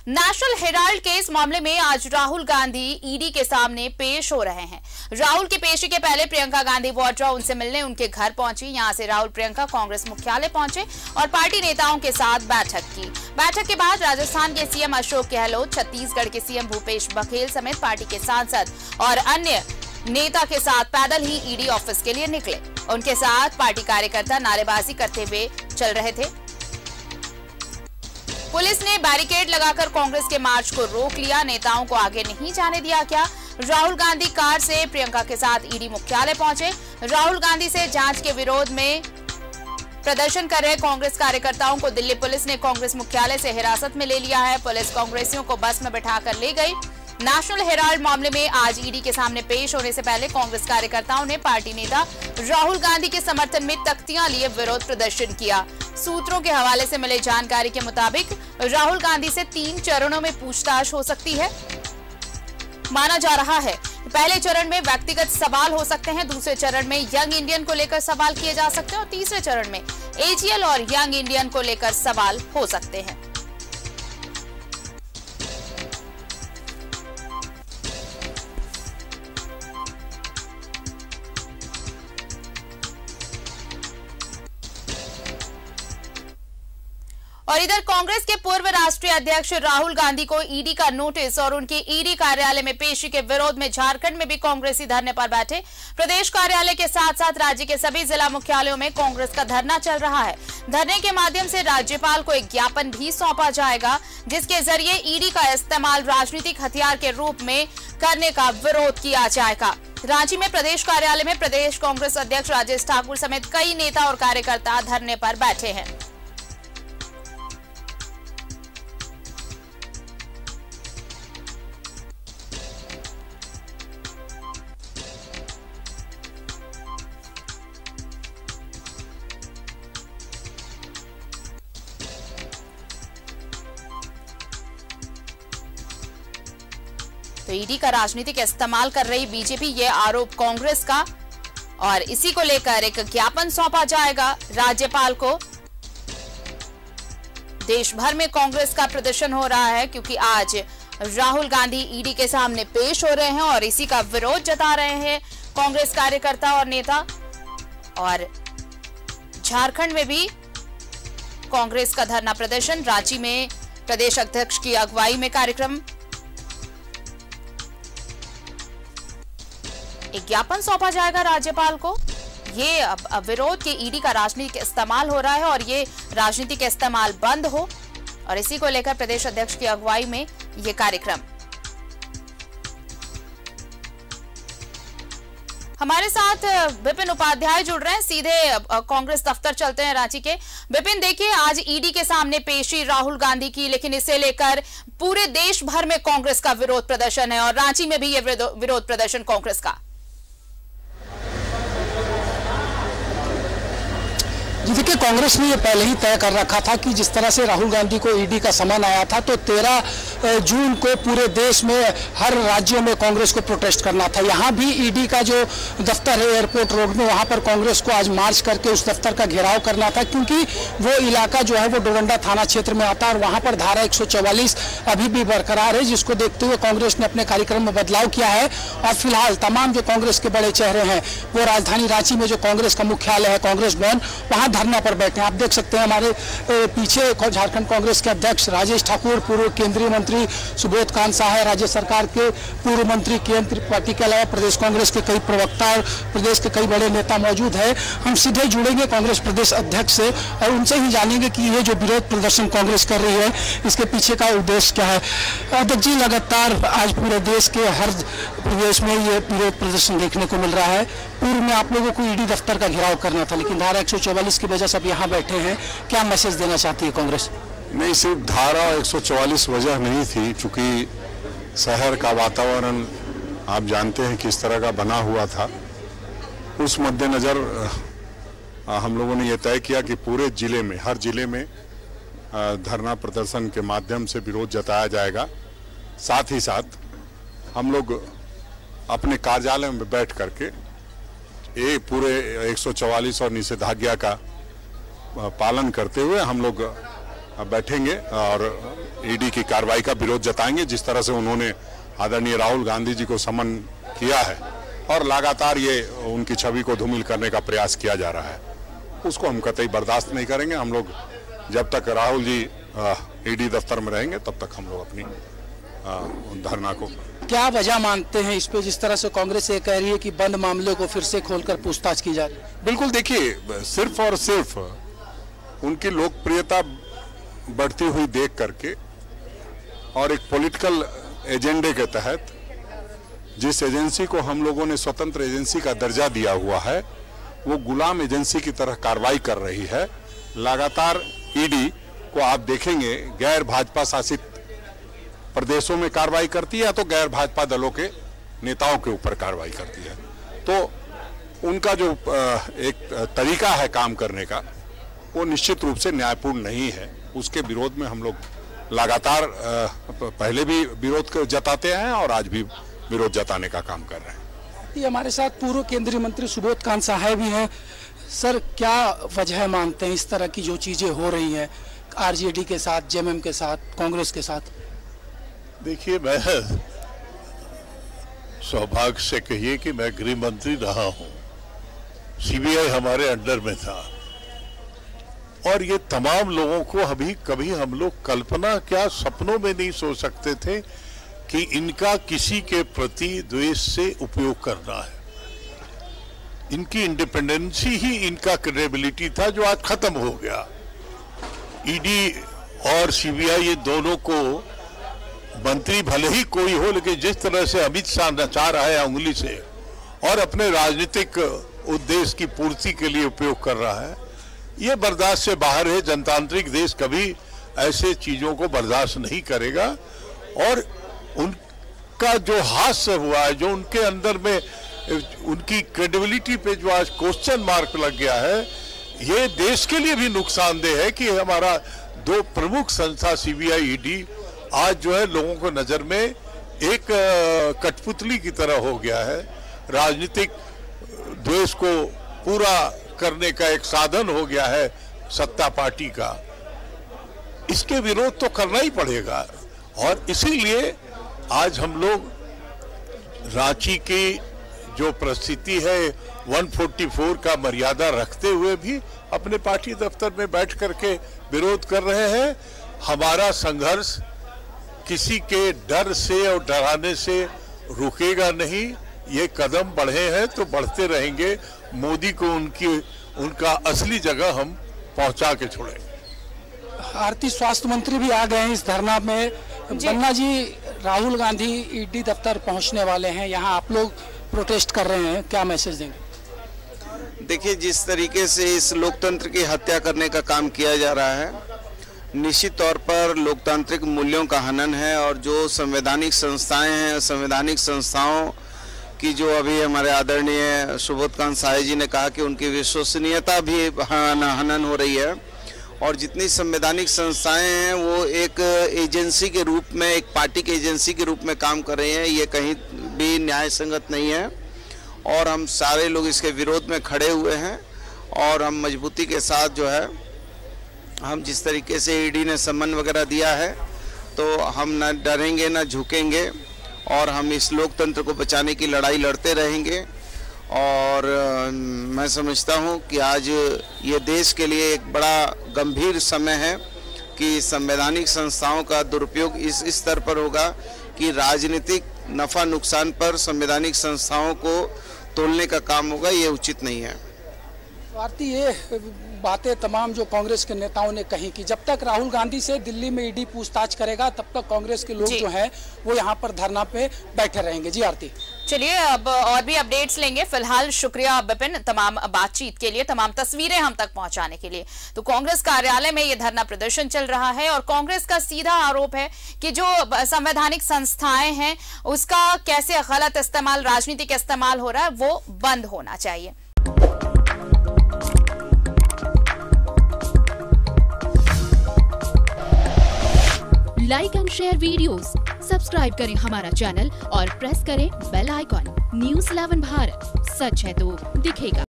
National Herald case मामले में आज राहुल गांधी ईडी के सामने पेश हो रहे हैं। राहुल की पेशी के पहले प्रियंका गांधी वाड्रा उनसे मिलने उनके घर पहुंची। यहां से राहुल प्रियंका कांग्रेस मुख्यालय पहुंचे और पार्टी नेताओं के साथ बैठक की। बैठक के बाद राजस्थान के सीएम अशोक गहलोत, छत्तीसगढ़ के सीएम भूपेश बघेल समेत पार्टी के सांसद और अन्य नेता के साथ पैदल ही ईडी ऑफिस के लिए निकले। उनके साथ पार्टी कार्यकर्ता नारेबाजी करते हुए चल रहे थे। पुलिस ने बैरिकेड लगाकर कांग्रेस के मार्च को रोक लिया। नेताओं को आगे नहीं जाने दिया गया। राहुल गांधी कार से प्रियंका के साथ ईडी मुख्यालय पहुंचे। राहुल गांधी से जांच के विरोध में प्रदर्शन कर रहे कांग्रेस कार्यकर्ताओं को दिल्ली पुलिस ने कांग्रेस मुख्यालय से हिरासत में ले लिया है। पुलिस कांग्रेसियों को बस में बैठाकर ले गई। नेशनल हेराल्ड मामले में आज ईडी के सामने पेश होने से पहले कांग्रेस कार्यकर्ताओं ने पार्टी नेता राहुल गांधी के समर्थन में तख्तियां लिए विरोध प्रदर्शन किया। सूत्रों के हवाले से मिली जानकारी के मुताबिक राहुल गांधी से 3 चरणों में पूछताछ हो सकती है। माना जा रहा है पहले चरण में व्यक्तिगत सवाल हो सकते हैं, दूसरे चरण में यंग इंडियन को लेकर सवाल किए जा सकते हैं और तीसरे चरण में एजीएल और यंग इंडियन को लेकर सवाल हो सकते हैं। और इधर कांग्रेस के पूर्व राष्ट्रीय अध्यक्ष राहुल गांधी को ईडी का नोटिस और उनके ईडी कार्यालय में पेशी के विरोध में झारखंड में भी कांग्रेसी धरने पर बैठे। प्रदेश कार्यालय के साथ साथ राज्य के सभी जिला मुख्यालयों में कांग्रेस का धरना चल रहा है। धरने के माध्यम से राज्यपाल को एक ज्ञापन भी सौंपा जाएगा, जिसके जरिए ईडी का इस्तेमाल राजनीतिक हथियार के रूप में करने का विरोध किया जाएगा। रांची में प्रदेश कार्यालय में प्रदेश कांग्रेस अध्यक्ष राजेश ठाकुर समेत कई नेता और कार्यकर्ता धरने पर बैठे हैं। तो ईडी का राजनीतिक इस्तेमाल कर रही बीजेपी, ये आरोप कांग्रेस का, और इसी को लेकर एक ज्ञापन सौंपा जाएगा राज्यपाल को। देश भर में कांग्रेस का प्रदर्शन हो रहा है क्योंकि आज राहुल गांधी ईडी के सामने पेश हो रहे हैं और इसी का विरोध जता रहे हैं कांग्रेस कार्यकर्ता और नेता। और झारखंड में भी कांग्रेस का धरना प्रदर्शन, रांची में प्रदेश अध्यक्ष की अगुवाई में कार्यक्रम। एक ज्ञापन सौंपा जाएगा राज्यपाल को। ये विरोध के ईडी का राजनीतिक इस्तेमाल हो रहा है और ये राजनीतिक इस्तेमाल बंद हो, और इसी को लेकर प्रदेश अध्यक्ष की अगुवाई में ये कार्यक्रम। हमारे साथ विपिन उपाध्याय जुड़ रहे हैं, सीधे कांग्रेस दफ्तर चलते हैं रांची के। विपिन, देखिए आज ईडी के सामने पेशी राहुल गांधी की, लेकिन इसे लेकर पूरे देश भर में कांग्रेस का विरोध प्रदर्शन है और रांची में भी ये विरोध प्रदर्शन कांग्रेस का। जी देखिए, कांग्रेस ने ये पहले ही तय कर रखा था कि जिस तरह से राहुल गांधी को ईडी का समन आया था तो 13 जून को पूरे देश में हर राज्यों में कांग्रेस को प्रोटेस्ट करना था। यहाँ भी ईडी का जो दफ्तर है एयरपोर्ट रोड में, वहाँ पर कांग्रेस को आज मार्च करके उस दफ्तर का घेराव करना था, क्योंकि वो इलाका जो है वो डोरंडा थाना क्षेत्र में आता है और वहाँ पर धारा 144 अभी भी बरकरार है, जिसको देखते हुए कांग्रेस ने अपने कार्यक्रम में बदलाव किया है। और फिलहाल तमाम जो कांग्रेस के बड़े चेहरे हैं वो राजधानी रांची में जो कांग्रेस का मुख्यालय है कांग्रेस भवन, वहाँ धरना पर बैठे हैं। आप देख सकते हैं हमारे पीछे झारखंड कांग्रेस के अध्यक्ष राजेश ठाकुर, पूर्व केंद्रीय मंत्री सुबोध कांत साहा, राज्य सरकार के पूर्व मंत्री, केंद्र पार्टी के अलावा प्रदेश कांग्रेस के कई प्रवक्ता और प्रदेश के कई बड़े नेता मौजूद है। हम सीधे जुड़ेंगे कांग्रेस प्रदेश अध्यक्ष से और उनसे ही जानेंगे कि ये जो विरोध प्रदर्शन कांग्रेस कर रही है इसके पीछे का उद्देश्य क्या है। अध्यक्ष जी, लगातार आज पूरे देश के हर प्रदेश में ये विरोध प्रदर्शन देखने को मिल रहा है। पूर्व में आप लोगों को ईडी दफ्तर का घेराव करना था, लेकिन धारा 144 की वजह से अब यहाँ बैठे हैं। क्या मैसेज देना चाहती है कांग्रेस? नहीं, सिर्फ धारा 144 वजह नहीं थी, चूंकि शहर का वातावरण आप जानते हैं किस तरह का बना हुआ था। उस मद्देनजर हम लोगों ने यह तय किया कि पूरे जिले में, हर जिले में धरना प्रदर्शन के माध्यम से विरोध जताया जाएगा। साथ ही साथ हम लोग अपने कार्यालय में बैठ करके ये पूरे 144 और निषेधाज्ञा का पालन करते हुए हम लोग बैठेंगे और ईडी की कार्रवाई का विरोध जताएंगे। जिस तरह से उन्होंने आदरणीय राहुल गांधी जी को समन किया है और लगातार ये उनकी छवि को धूमिल करने का प्रयास किया जा रहा है, उसको हम कतई बर्दाश्त नहीं करेंगे। हम लोग जब तक राहुल जी ईडी दफ्तर में रहेंगे तब तक हम लोग अपनी धरना को। क्या वजह मानते हैं इस पे, जिस तरह से कांग्रेस ये कह रही है कि बंद मामले को फिर से खोलकर पूछताछ की जा रही है? बिल्कुल, देखिए, सिर्फ और सिर्फ उनकी लोकप्रियता बढ़ती हुई देख करके और एक पॉलिटिकल एजेंडे के तहत जिस एजेंसी को हम लोगों ने स्वतंत्र एजेंसी का दर्जा दिया हुआ है वो गुलाम एजेंसी की तरह कार्रवाई कर रही है। लगातार ईडी को आप देखेंगे गैर भाजपा शासित प्रदेशों में कार्रवाई करती है या तो गैर भाजपा दलों के नेताओं के ऊपर कार्रवाई करती है। तो उनका जो एक तरीका है काम करने का वो निश्चित रूप से न्यायपूर्ण नहीं है। उसके विरोध में हम लोग लगातार पहले भी विरोध जताते हैं और आज भी विरोध जताने का काम कर रहे हैं। ये हमारे साथ पूर्व केंद्रीय मंत्री सुबोध कांत साहब भी हैं। सर, क्या वजह मानते हैं इस तरह की जो चीजें हो रही हैं आरजेडी के साथ, जेएमएम के साथ, कांग्रेस के साथ? देखिए, मैं सौभाग्य से कहिए कि मैं गृह मंत्री रहा हूं, सीबीआई हमारे अंडर में था और ये तमाम लोगों को अभी कभी हम लोग कल्पना क्या सपनों में नहीं सोच सकते थे कि इनका किसी के प्रति द्वेष से उपयोग करना है। इनकी इंडिपेंडेंसी ही इनका क्रेडिबिलिटी था जो आज खत्म हो गया। ईडी और सीबीआई ये दोनों को मंत्री भले ही कोई हो, लेकिन जिस तरह से अमित शाह नचा रहा है उंगली से और अपने राजनीतिक उद्देश्य की पूर्ति के लिए उपयोग कर रहा है, ये बर्दाश्त से बाहर है। जनतांत्रिक देश कभी ऐसे चीजों को बर्दाश्त नहीं करेगा और उनका जो हास्य हुआ है, जो उनके अंदर में उनकी क्रेडिबिलिटी पे जो आज क्वेश्चन मार्क लग गया है, ये देश के लिए भी नुकसानदेह है कि हमारा दो प्रमुख संस्था सीबीआई ईडी आज जो है लोगों को नजर में एक कठपुतली की तरह हो गया है। राजनीतिक द्वेष को पूरा करने का एक साधन हो गया है सत्ता पार्टी का। इसके विरोध तो करना ही पड़ेगा और इसीलिए आज हम लोग रांची की जो परिस्थिति है 144 का मर्यादा रखते हुए भी अपने पार्टी दफ्तर में बैठ करके विरोध कर रहे हैं। हमारा संघर्ष किसी के डर से और डराने से रुकेगा नहीं। ये कदम बढ़े हैं तो बढ़ते रहेंगे। मोदी को उनका असली जगह हम पहुंचा के छोड़ेंगे। आरती, स्वास्थ्य मंत्री भी आ गए हैं इस धरना में। बन्ना जी, राहुल गांधी ईडी दफ्तर पहुंचने वाले हैं, यहाँ आप लोग प्रोटेस्ट कर रहे हैं, क्या मैसेज देंगे? देखिए, जिस तरीके से इस लोकतंत्र की हत्या करने का काम किया जा रहा है, निश्चित तौर पर लोकतांत्रिक मूल्यों का हनन है और जो संवैधानिक संस्थाएं हैं, संवैधानिक संस्थाओं की जो अभी हमारे आदरणीय सुबोध कांत साहब जी ने कहा कि उनकी विश्वसनीयता भी हनन हो रही है और जितनी संवैधानिक संस्थाएं हैं वो एक एजेंसी के रूप में, एक पार्टी की एजेंसी के रूप में काम कर रही हैं। ये कहीं भी न्याय संगत नहीं है और हम सारे लोग इसके विरोध में खड़े हुए हैं और हम मजबूती के साथ जो है, हम जिस तरीके से ईडी ने सम्मन वगैरह दिया है तो हम न डरेंगे न झुकेंगे और हम इस लोकतंत्र को बचाने की लड़ाई लड़ते रहेंगे। और मैं समझता हूं कि आज ये देश के लिए एक बड़ा गंभीर समय है कि संवैधानिक संस्थाओं का दुरुपयोग इस स्तर पर होगा कि राजनीतिक नफा नुकसान पर संवैधानिक संस्थाओं को तोलने का काम होगा। ये उचित नहीं है। आरती, ये बातें तमाम जो कांग्रेस के नेताओं ने कही कि जब तक राहुल गांधी से दिल्ली में ईडी पूछताछ करेगा तब तक कांग्रेस के लोग जो हैं वो यहाँ पर धरना पे बैठे रहेंगे। जी आरती, चलिए अब और भी अपडेट्स लेंगे। फिलहाल शुक्रिया विपिन तमाम बातचीत के लिए, तमाम तस्वीरें हम तक पहुंचाने के लिए। तो कांग्रेस कार्यालय में ये धरना प्रदर्शन चल रहा है और कांग्रेस का सीधा आरोप है कि जो संवैधानिक संस्थाएं हैं उसका कैसे गलत इस्तेमाल, राजनीतिक इस्तेमाल हो रहा है, वो बंद होना चाहिए। Like and share videos, subscribe करें हमारा चैनल और प्रेस करें बेल आइकॉन। न्यूज़ 11 भारत, सच है तो दिखेगा।